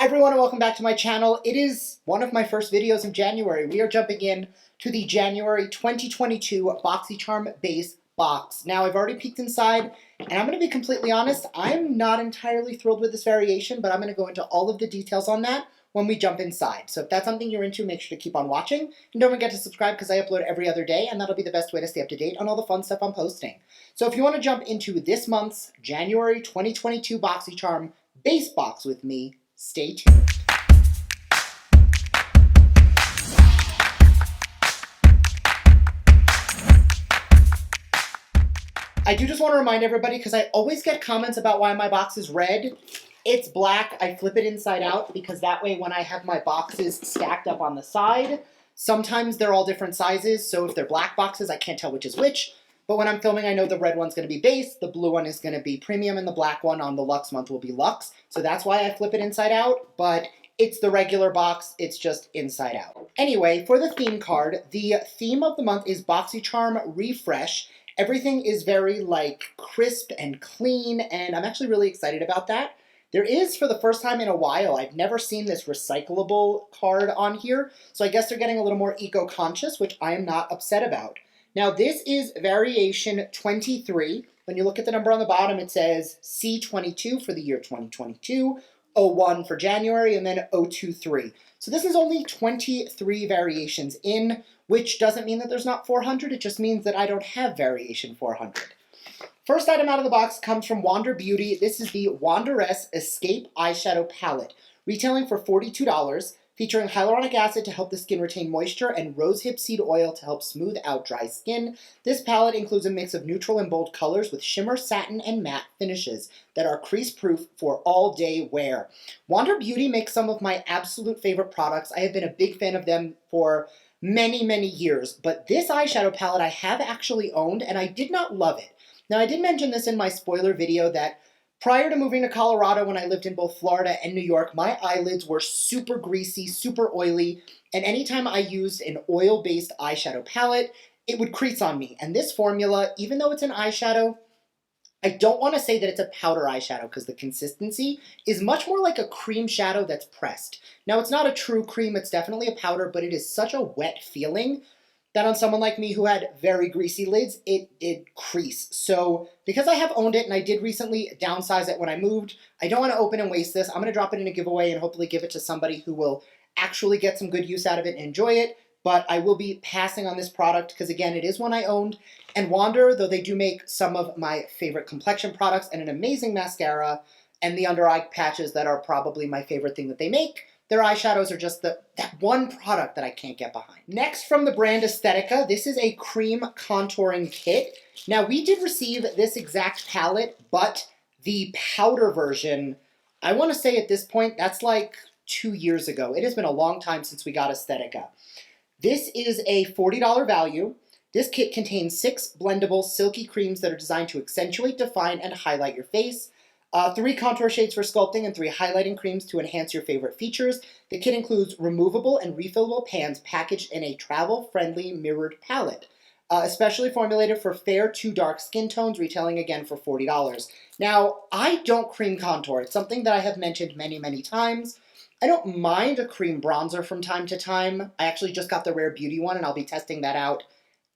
Hi everyone and welcome back to my channel. It is one of my first videos of January. We are jumping in to the January 2022 BoxyCharm base box. Now I've already peeked inside and I'm going to be completely honest, I'm not entirely thrilled with this variation, but I'm going to go into all of the details on that when we jump inside. So if that's something you're into, make sure to keep on watching. And don't forget to subscribe because I upload every other day and that'll be the best way to stay up to date on all the fun stuff I'm posting. So if you want to jump into this month's January 2022 BoxyCharm base box with me, stay tuned. I do just want to remind everybody, because I always get comments about why my box is red. It's black. I flip it inside out because that way when I have my boxes stacked up on the side, sometimes they're all different sizes. So if they're black boxes, I can't tell which is which. But when I'm filming, I know the red one's going to be base, the blue one is going to be premium, and the black one on the Luxe month will be Luxe. So that's why I flip it inside out, but it's the regular box, it's just inside out. Anyway, for the theme card, the theme of the month is BoxyCharm Refresh. Everything is very crisp and clean, and I'm actually really excited about that. There is, for the first time in a while, I've never seen this recyclable card on here, so I guess they're getting a little more eco-conscious, which I am not upset about. Now this is variation 23. When you look at the number on the bottom, it says C22 for the year 2022, 01 for January, and then 023. So this is only 23 variations in, which doesn't mean that there's not 400, it just means that I don't have variation 400. First item out of the box comes from Wander Beauty. This is the Wanderess Escape Eyeshadow Palette, retailing for $42, featuring hyaluronic acid to help the skin retain moisture and rosehip seed oil to help smooth out dry skin. This palette includes a mix of neutral and bold colors with shimmer, satin, and matte finishes that are crease-proof for all-day wear. Wander Beauty makes some of my absolute favorite products. I have been a big fan of them for many, many years, but this eyeshadow palette I have actually owned, and I did not love it. Now, I did mention this in my spoiler video that prior to moving to Colorado, when I lived in both Florida and New York, my eyelids were super greasy, super oily, and anytime I used an oil-based eyeshadow palette, it would crease on me. And this formula, even though it's an eyeshadow, I don't want to say that it's a powder eyeshadow because the consistency is much more like a cream shadow that's pressed. Now, it's not a true cream, it's definitely a powder, but it is such a wet feeling that on someone like me who had very greasy lids, it did crease. So because I have owned it and I did recently downsize it when I moved, I don't want to open and waste this. I'm going to drop it in a giveaway and hopefully give it to somebody who will actually get some good use out of it and enjoy it. But I will be passing on this product because, again, it is one I owned. And Wander, though they do make some of my favorite complexion products and an amazing mascara and the under eye patches that are probably my favorite thing that they make, their eyeshadows are just that one product that I can't get behind. Next, from the brand Aesthetica, this is a cream contouring kit. Now, we did receive this exact palette, but the powder version, I want to say at this point, that's like 2 years ago. It has been a long time since we got Aesthetica. This is a $40 value. This kit contains 6 blendable silky creams that are designed to accentuate, define, and highlight your face. 3 contour shades for sculpting and 3 highlighting creams to enhance your favorite features. The kit includes removable and refillable pans packaged in a travel-friendly mirrored palette, especially formulated for fair to dark skin tones, retailing again for $40. Now, I don't cream contour. It's something that I have mentioned many, many times. I don't mind a cream bronzer from time to time. I actually just got the Rare Beauty one, and I'll be testing that out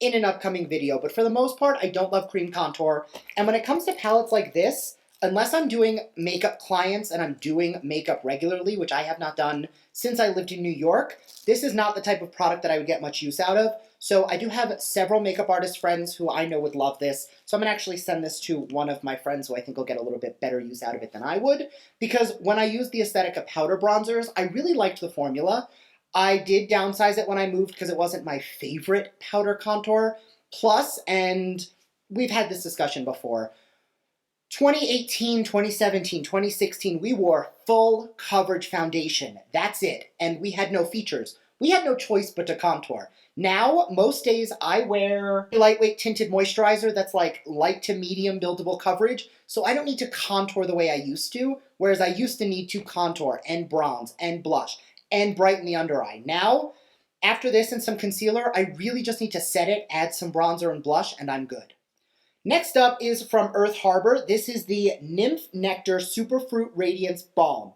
in an upcoming video. But for the most part, I don't love cream contour. And when it comes to palettes like this, unless I'm doing makeup clients and I'm doing makeup regularly, which I have not done since I lived in New York, this is not the type of product that I would get much use out of. So I do have several makeup artist friends who I know would love this. So I'm going to actually send this to one of my friends who I think will get a little bit better use out of it than I would. Because when I used the Aesthetica powder bronzers, I really liked the formula. I did downsize it when I moved because it wasn't my favorite powder contour. Plus, and we've had this discussion before, 2018, 2017, 2016, we wore full coverage foundation. That's it. And we had no features. We had no choice but to contour. Now, most days I wear a lightweight tinted moisturizer that's like light to medium buildable coverage, so I don't need to contour the way I used to, whereas I used to need to contour and bronze and blush and brighten the under eye. Now, after this and some concealer, I really just need to set it, add some bronzer and blush, and I'm good. Next up is from Earth Harbor. This is the Nymph Nectar Superfruit Radiance Balm.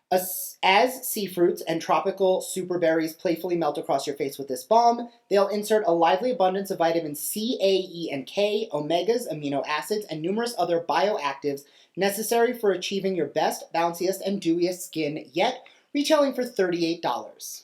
As sea fruits and tropical super berries playfully melt across your face with this balm, they'll insert a lively abundance of vitamins C, A, E, and K, omegas, amino acids, and numerous other bioactives necessary for achieving your best, bounciest, and dewiest skin yet, retailing for $38.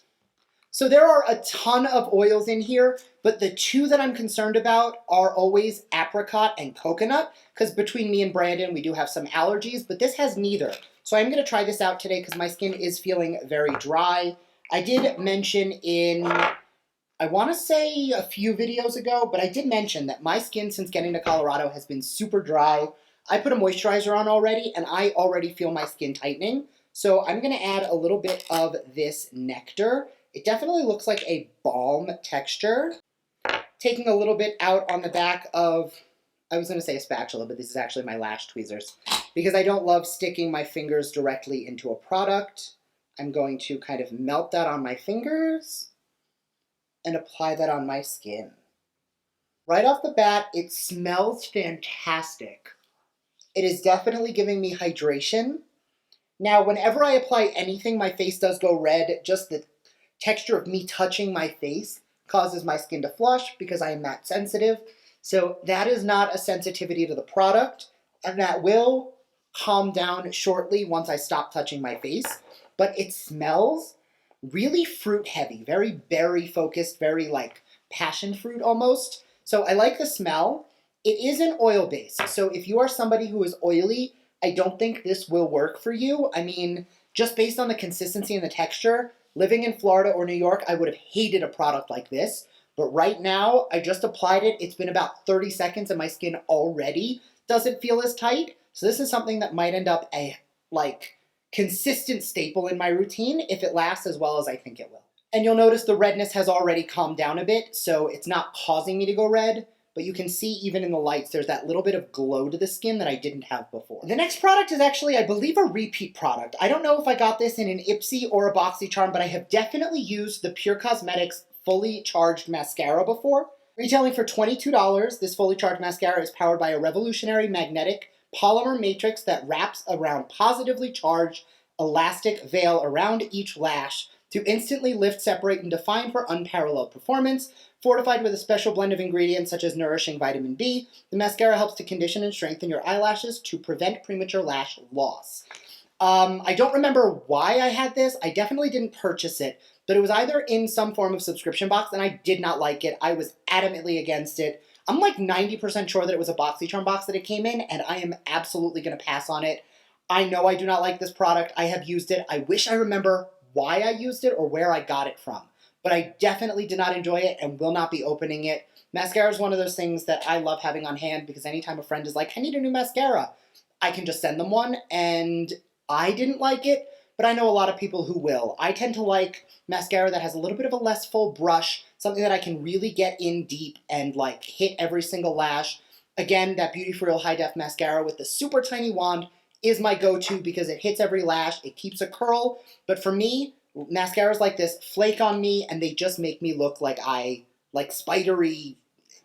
So there are a ton of oils in here, but the two that I'm concerned about are always apricot and coconut, because between me and Brandon, we do have some allergies, but this has neither. So I'm going to try this out today because my skin is feeling very dry. I did mention in, I want to say a few videos ago, but I did mention that my skin since getting to Colorado has been super dry. I put a moisturizer on already, and I already feel my skin tightening. So I'm going to add a little bit of this nectar. It definitely looks like a balm texture. Taking a little bit out on the back of, I was going to say a spatula, but this is actually my lash tweezers. Because I don't love sticking my fingers directly into a product, I'm going to kind of melt that on my fingers and apply that on my skin. Right off the bat, it smells fantastic. It is definitely giving me hydration. Now, whenever I apply anything, my face does go red. Just the texture of me touching my face causes my skin to flush because I am that sensitive. So that is not a sensitivity to the product, and that will calm down shortly once I stop touching my face. But it smells really fruit heavy, very berry focused, very like passion fruit almost. So I like the smell. It is an oil base. So if you are somebody who is oily, I don't think this will work for you. I mean, just based on the consistency and the texture, living in Florida or New York, I would have hated a product like this. But right now, I just applied it. It's been about 30 seconds and my skin already doesn't feel as tight. So this is something that might end up a consistent staple in my routine if it lasts as well as I think it will. And you'll notice the redness has already calmed down a bit, so it's not causing me to go red. But you can see even in the lights, there's that little bit of glow to the skin that I didn't have before. The next product is actually, I believe, a repeat product. I don't know if I got this in an Ipsy or a BoxyCharm, but I have definitely used the Pure Cosmetics Fully Charged Mascara before. Retailing for $22, this Fully Charged Mascara is powered by a revolutionary magnetic polymer matrix that wraps around positively charged elastic veil around each lash to instantly lift, separate, and define for unparalleled performance. Fortified with a special blend of ingredients such as nourishing vitamin B, the mascara helps to condition and strengthen your eyelashes to prevent premature lash loss. I don't remember why I had this. I definitely didn't purchase it, but it was either in some form of subscription box, and I did not like it. I was adamantly against it. I'm like 90% sure that it was a BoxyCharm box that it came in, and I am absolutely going to pass on it. I know I do not like this product. I have used it. I wish I remember why I used it or where I got it from. But I definitely did not enjoy it and will not be opening it. Mascara is one of those things that I love having on hand because anytime a friend is like, I need a new mascara, I can just send them one. And I didn't like it, but I know a lot of people who will. I tend to like mascara that has a little bit of a less full brush, something that I can really get in deep and like hit every single lash. Again, that Beauty For Real High Def Mascara with the super tiny wand is my go-to because it hits every lash, it keeps a curl. But for me, mascaras like this flake on me and they just make me look like spidery.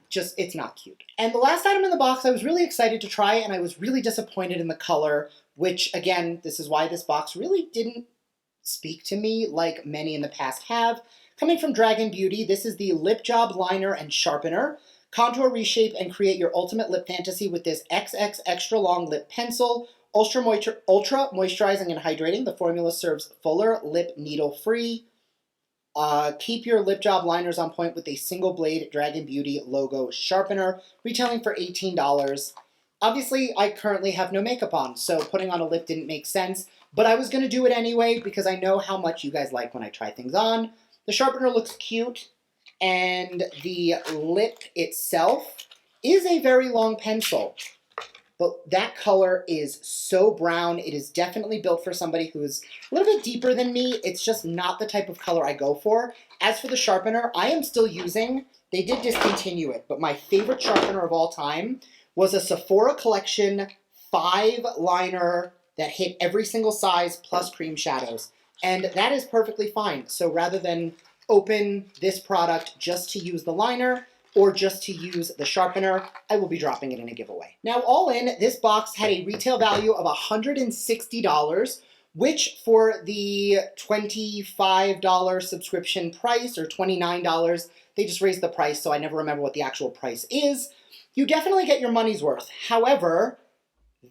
Just, it's not cute. And the last item in the box I was really excited to try, and I was really disappointed in the color, which again, this is why this box really didn't speak to me like many in the past have. Coming from Dragon Beauty, this is the Lip Job Liner and Sharpener. Contour, reshape, and create your ultimate lip fantasy with this XX Extra Long Lip Pencil. Ultra moisturizing and hydrating. The formula serves fuller, lip needle free. Keep your lip job liners on point with a single blade Dragon Beauty logo sharpener, retailing for $18. Obviously, I currently have no makeup on, so putting on a lip didn't make sense, but I was going to do it anyway because I know how much you guys like when I try things on. The sharpener looks cute, and the lip itself is a very long pencil. But that color is so brown. It is definitely built for somebody who's a little bit deeper than me. It's just not the type of color I go for. As for the sharpener, I am still using, they did discontinue it, but my favorite sharpener of all time was a Sephora Collection 5 liner that hit every single size plus cream shadows. And that is perfectly fine. So rather than open this product just to use the liner, or just to use the sharpener, I will be dropping it in a giveaway. Now, all in, this box had a retail value of $160, which for the $25 subscription price, or $29, they just raised the price, so I never remember what the actual price is. You definitely get your money's worth. However,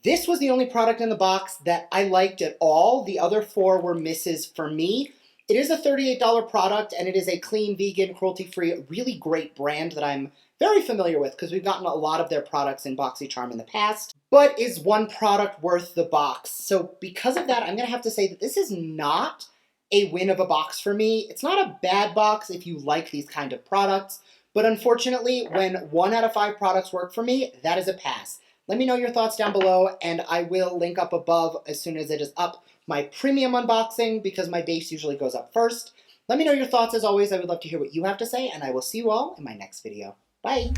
this was the only product in the box that I liked at all. The other 4 were misses for me. It is a $38 product, and it is a clean, vegan, cruelty-free, really great brand that I'm very familiar with because we've gotten a lot of their products in BoxyCharm in the past. But is one product worth the box? So because of that, I'm going to have to say that this is not a win of a box for me. It's not a bad box if you like these kind of products, but unfortunately, when 1 out of 5 products work for me, that is a pass. Let me know your thoughts down below, and I will link up above as soon as it is up my premium unboxing, because my base usually goes up first. Let me know your thoughts as always. I would love to hear what you have to say, and I will see you all in my next video. Bye!